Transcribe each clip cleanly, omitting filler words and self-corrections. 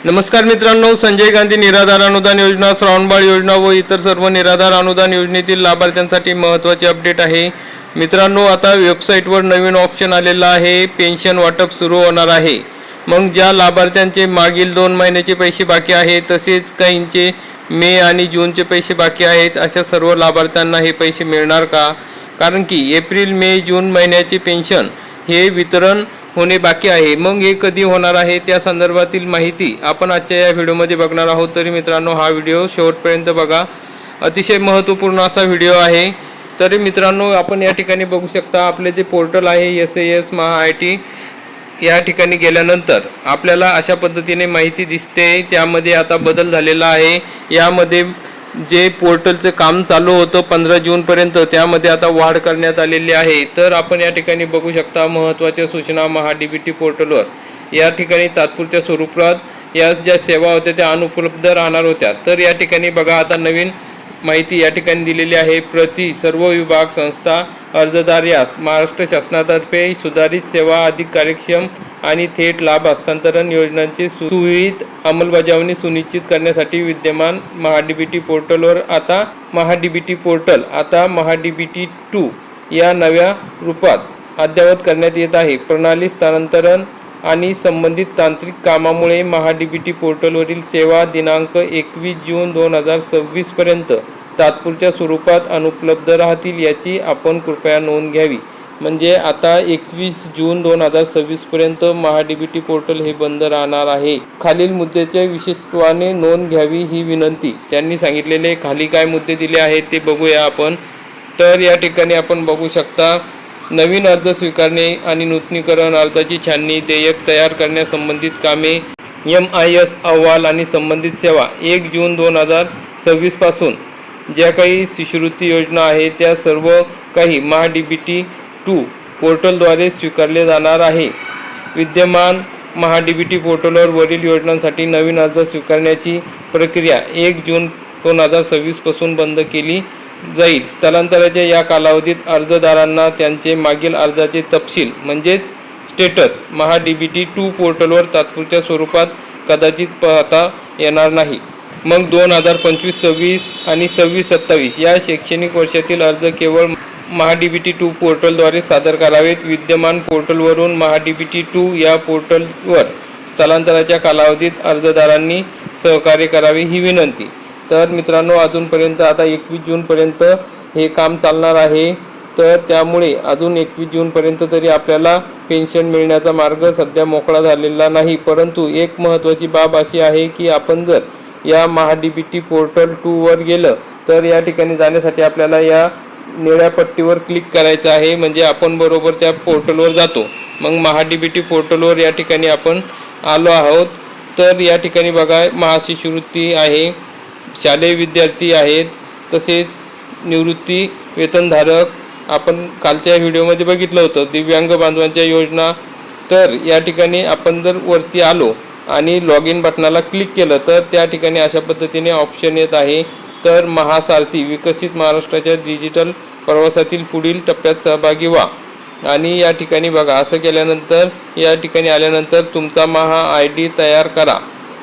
नमस्कार मित्रांनो, संजय गांधी निराधार अनुदान योजना, श्रावणबाळ योजना व इतर सर्व निराधार अनुदान योजनेतील लाभार्थ्यांसाठी महत्त्वाचे अपडेट आहे। मित्रांनो, आता वेबसाईटवर नवीन ऑप्शन आलेला आहे, पेन्शन वाटप सुरू होणार आहे। मग ज्या लाभार्थ्यांचे मागील 2 महिन्याचे पैसे बाकी आहेत, तसेच काहींचे मे आणि जूनचे पैसे बाकी आहेत, अशा सर्व लाभार्थ्यांना हे पैसे मिळणार का? कारण की एप्रिल, मे, जून महिन्याचे पेन्शन हे वितरण होणे बाकी आहे। मग हे कधी होणार आहे त्या संदर्भातील माहिती आपण आजच्या या व्हिडिओमध्ये बघणार आहोत। तरी मित्रांनो, हा व्हिडिओ शेवटपर्यंत बघा, अतिशय महत्त्वपूर्ण असा व्हिडिओ आहे। तरी मित्रांनो, आपण या ठिकाणी बघू शकता, आपले जे पोर्टल आहे SAS MHA-IT, या ठिकाणी गेल्यानंतर आपल्याला अशा पद्धतीने माहिती दिसते। त्यामध्ये आता बदल झालेला आहे। यामध्ये जे पोर्टलचं काम चालू होतं 15 जूनपर्यंत, त्यामध्ये आता वाढ करण्यात आलेली आहे। तर आपण या ठिकाणी बघू शकता, महत्त्वाच्या सूचना MHA-DBT पोर्टलवर या ठिकाणी तात्पुरत्या स्वरूपात या ज्या सेवा होत्या त्या अनुपलब्ध राहणार होत्या। तर या ठिकाणी बघा, आता नवीन माहिती या ठिकाणी दिलेली आहे। प्रति सर्व विभाग, संस्था, अर्जदार यास महाराष्ट्र शासनातर्फे सुधारित सेवा, अधिक कार्यक्षम आणि थेट लाभ हस्तांतरण योजनांची सुविध अंमलबजावणी सुनिश्चित करण्यासाठी विद्यमान MHA-DBT पोर्टलवर आता MHA-DBT पोर्टल आता MHA-DBT 2 या नव्या रूपात अद्ययावत करण्यात येत आहे। प्रणाली स्थानांतरण आणि संबंधित तांत्रिक कामामुळे MHA-DBT पोर्टलवरील सेवा दिनांक 21 जून 2026 पर्यंत तात्पुरत्या स्वरूपात अनुपलब्ध राहतील, याची आपण कृपया नोंद घ्यावी। म्हणजे आता 21 जून 2026 पर्यंत MHA-DBT पोर्टल हे बंद राहणार आहे। खालील मुद्द्याच्या विशेषत्वाने नोंद घ्यावी ही विनंती त्यांनी सांगितलेले खाली काय मुद्दे दिले आहेत ते बघूया आपण। तर या ठिकाणी आपण बघू शकता, नवीन अर्ज स्वीकारणे आणि नूतनीकरण अर्जाची छाननी, देयक तयार करण्यासंबंधित कामे, MIS अहवाल आणि संबंधित सेवा 1 जून 2026 पासून ज्या काही शिष्यवृत्ती योजना आहेत त्या सर्व काही MHA-DBT 2 पोर्टलद्वारे स्वीकारले जाणार आहे। विद्यमान MHA-DBT पोर्टलवर वरील योजनांसाठी नवीन अर्ज स्वीकारण्याची प्रक्रिया 1 जून 2026 पासून बंद केली जाईल। स्थलांतराच्या या कालावधीत अर्जदारांना त्यांचे मागील अर्जाचे तपशील म्हणजेच स्टेटस MHA-DBT 2 पोर्टलवर तात्पुरत्या स्वरूपात कदाचित पाहता येणार नाही। मग 2025-26 आणि 26-27 या शैक्षणिक वर्षातील अर्ज केवळ MHA-DBT 2 पोर्टलद्वारे सादर करावेत। विद्यमान पोर्टलवरून MHA-DBT 2 या पोर्टलवर स्थलांतराच्या कालावधीत अर्जदारांनी सहकार्य करावे ही विनंती। तर मित्रांनो, अजूनपर्यंत आता 21 जूनपर्यंत हे काम चालणार आहे। तर त्यामुळे अजून 21 जूनपर्यंत तरी आपल्याला पेन्शन मिळण्याचा मार्ग सध्या मोकळा झालेला नाही। परंतु एक महत्त्वाची बाब अशी आहे की आपण जर या MHA-DBT पोर्टल 2 वर गेलं तर या ठिकाणी जाण्यासाठी आपल्याला या निळ्या पट्टीवर क्लिक करायचं आहे। म्हणजे आपण बरोबर त्या पोर्टलवर जातो। मग MHA-DBT पोर्टलवर या ठिकाणी आपण आलो आहोत। तर या ठिकाणी बघा, महाशिष्यवृत्ती आहे, शालेय विद्यार्थी आहेत, तसेच निवृत्ती वेतनधारक आपण कालच्या व्हिडिओमध्ये बघितलं होतं, दिव्यांग बांधवांच्या योजना। तर या ठिकाणी आपण जर वरती आलो आणि लॉग इन बटनाला क्लिक केलं तर त्या ठिकाणी अशा पद्धतीने ऑप्शन येत आहे। तर महासारथी विकसित महाराष्ट्राच्या डिजिटल प्रवासातील पुढील टप्प्यात सहभागी व्हा। आणि या ठिकाणी बघा, असं केल्यानंतर या ठिकाणी आल्यानंतर तुमचा MHA-ID तयार करा।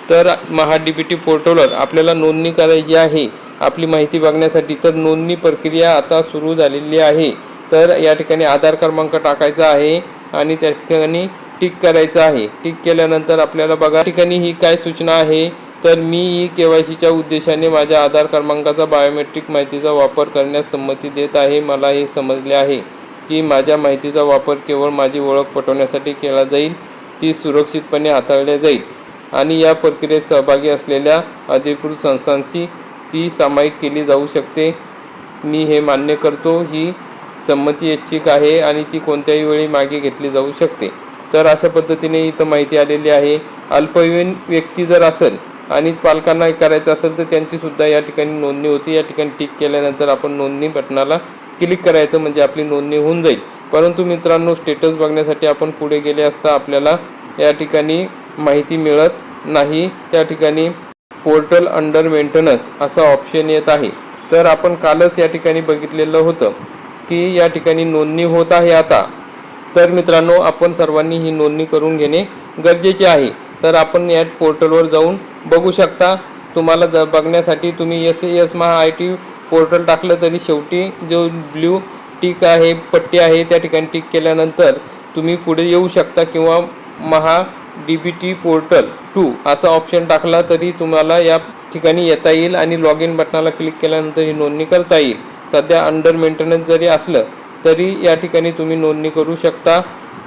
तर MHA-DBT पोर्टलवर आपल्याला नोंदणी करायची आहे आपली माहिती बघण्यासाठी। तर नोंदणी प्रक्रिया आता सुरू झालेली आहे। तर या ठिकाणी आधार क्रमांक टाकायचा आहे आणि त्या ठिकाणी टिक करायचं आहे। टिक केल्यानंतर आपल्याला बघा ठिकाणी ही काय सूचना आहे, तर मी KYCच्या उद्देशाने माझ्या आधार क्रमांकाचा बायोमेट्रिक माहितीचा वापर करण्यास संमती देत आहे। मला हे समजले आहे की माझ्या माहितीचा वापर केवळ माझी ओळख पटवण्यासाठी केला जाईल, ती सुरक्षितपणे हाताळली जाईल आणि या प्रक्रियेत सहभागी असलेल्या अधिकृत संस्थांशी ती सामायिक केली जाऊ शकते। मी हे मान्य करतो। ही संमती ऐच्छिक आहे आणि ती कोणत्याही वेळी मागे घेतली जाऊ शकते। तर अशा पद्धतीने इथं माहिती आलेली आहे। अल्पवयीन व्यक्ती जर असेल आणि पालकांना करायचं असेल तर त्यांची सुद्धा या ठिकाणी नोंदणी होती। या ठिकाणी टिक केल्यानंतर आपण नोंदणी बटनाला क्लिक करायचं, म्हणजे आपली नोंदणी होऊन जाईल। परंतु मित्रांनो, स्टेटस बघण्यासाठी आपण पुढे गेले असता आपल्याला या ठिकाणी माहिती मिळत नाही। त्या ठिकाणी पोर्टल अंडर मेंटेनन्स असा ऑप्शन येत आहे। तर आपण कालच या ठिकाणी बघितलेलं होतं की या ठिकाणी नोंदणी होत आहे आता। तर मित्रांनो, आपण सर्वांनी ही नोंदणी करून घेणे गरजेचे आहे। तर आपण या पोर्टलवर जाऊन बघू शकता। तुम्हाला बघण्यासाठी तुम्ही SAS महा IT पोर्टल टाकलं तरी शेवटी जो ब्ल्यू टिक आहे पट्टी आहे त्या ठिकाणी टिक केल्यानंतर तुम्ही पुढे येऊ शकता किंवा महा DBT पोर्टल 2 असा ऑप्शन टाकला तरी तुम्हाला या ठिकाणी येता येईल आणि लॉग इन बटनाला क्लिक केल्यानंतर ही नोंदणी करता येईल। सध्या अंडर मेंटेनन्स जरी असलं तरी या ठिकाणी तुम्ही नोंदणी करू शकता।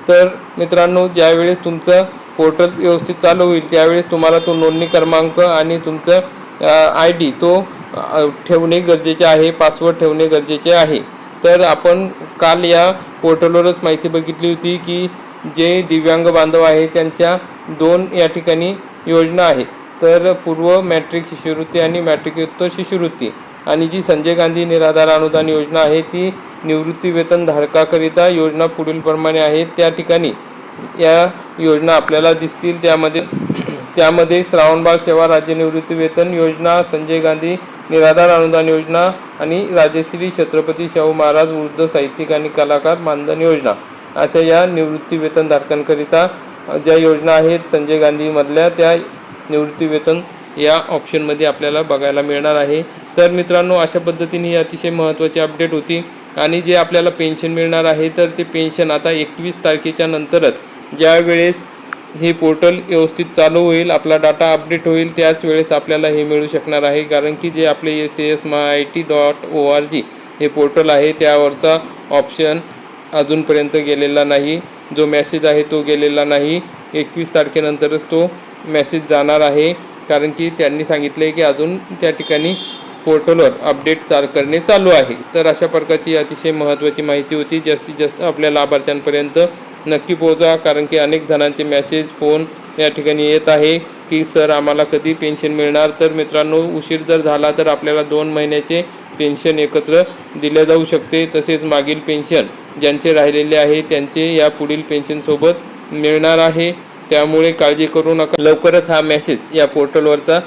तर मित्रांनो, ज्यावेळेस तुमचं पोर्टल व्यवस्थित चालू होईल त्यावेळेस तुम्हाला तो नोंदणी क्रमांक आणि तुमचं ID तो ठेवणे गरजेचे आहे, पासवर्ड ठेवणे गरजेचे आहे। तर आपण काल या पोर्टलवरच माहिती बघितली होती की जे दिव्यांग बांधव आहे त्यांच्या 2 या ठिकाणी योजना आहेत। तर पूर्व मॅट्रिक शिष्यवृत्ती आणि मॅट्रिकोत्तर शिष्यवृत्ती आणि जी संजय गांधी निराधार अनुदान योजना आहे ती निवृत्ती वेतन धारकाकरिता योजना पुढीलप्रमाणे आहेत। त्या ठिकाणी या योजना आपल्याला दिसतील। त्यामध्ये श्रावणबाळ सेवा राज्य निवृत्ती वेतन योजना, संजय गांधी निराधार अनुदान योजना आणि राजश्री छत्रपती शाहू महाराज वृद्ध साहित्यिक आणि कलाकार मानधन योजना अशा या निवृत्ती वेतन धारकांकरिता ज्या योजना आहेत संजय गांधीमधल्या त्या निवृत्ती वेतन या ऑप्शनमध्ये आपल्याला बघायला मिळणार आहे। तर मित्रांनो, अशा पद्धतीने ही अतिशय महत्त्वाची अपडेट होती। आणि जे आपल्याला पेन्शन मिळणार आहे तर ते पेन्शन आता 21 तारखेच्या नंतरच ज्या वेळेस हे पोर्टल व्यवस्थित चालू होईल, आपला डाटा अपडेट होईल त्याच वेळेस आपल्याला हे मिळू शकणार आहे। कारण की जे आपले SAS.MyIT.org हे पोर्टल आहे त्यावरचा ऑप्शन अजूनपर्यंत गेलेला नाही, जो मेसेज आहे तो गेलेला नाही। 21 तारखेनंतरच तो मेसेज जाणार आहे, कारण की त्यांनी सांगितले की अजून त्या ठिकाणी पोर्टलवर अपडेट करणे चालू आहे। तर अशा प्रकारची अतिशय महत्त्वाची माहिती होती। जास्तीत जास्त आपल्या लाभार्थ्यांपर्यंत नक्की पोहोचा, कारण की अनेक जणांचे मेसेज फोन या ठिकाणी येत आहे की सर आम्हाला कधी पेन्शन मिळणार। तर मित्रांनो, उशीर जर झाला तर आपल्याला 2 महिन्याचे पेन्शन एकत्र दिले जाऊ शकते। तसेच मागील पेन्शन ज्यांचे राहिलेले आहे त्यांचे या पुढील पेन्शनसोबत मिळणार आहे। त्यामुळे काळजी करू नका, लवकरच हा मेसेज या पोर्टलवरचा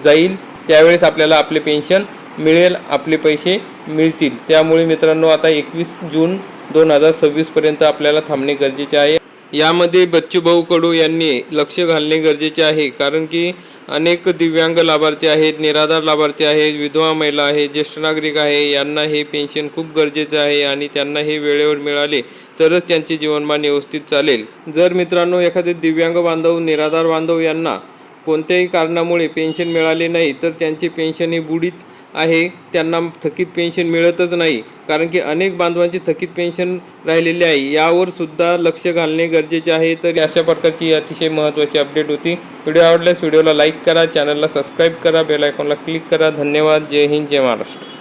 जाईल, त्यावेळेस आपल्याला आपले पेन्शन मिळेल, आपले पैसे मिळतील। त्यामुळे मित्रांनो, आता 21 जून 2026 पर्यंत आपल्याला थांबणे गरजेचे आहे। यामध्ये बच्चूभाऊ कडू यांनी लक्ष घालणे गरजेचे आहे, कारण की अनेक दिव्यांग लाभार्थी आहेत, निराधार लाभार्थी आहेत, विधवा महिला आहेत, ज्येष्ठ नागरिक आहे, यांना हे पेन्शन खूप गरजेचे आहे आणि त्यांना हे वेळेवर मिळाले तरच त्यांचे जीवनमान व्यवस्थित चालेल। जर मित्रांनो एखादे दिव्यांग बांधव, निराधार बांधव यांना कोणत्याही कारणामुळे पेन्शन मिळाले नाही तर त्यांचे पेन्शन हे बुडीत आहे, त्यांना थकीत पेन्शन मिळतच नाही। कारण की अनेक बांधवांची थकीत पेन्शन राहिलेली आहे, यावर सुद्धा लक्ष घालणे गरजेचे आहे। तर अशा प्रकारची अतिशय महत्त्वाची अपडेट होती। व्हिडिओ आवडल्यास व्हिडिओला लाईक करा, चॅनलला सबस्क्राईब करा, बेल आयकॉनला क्लिक करा। धन्यवाद। जय हिंद, जय महाराष्ट्र।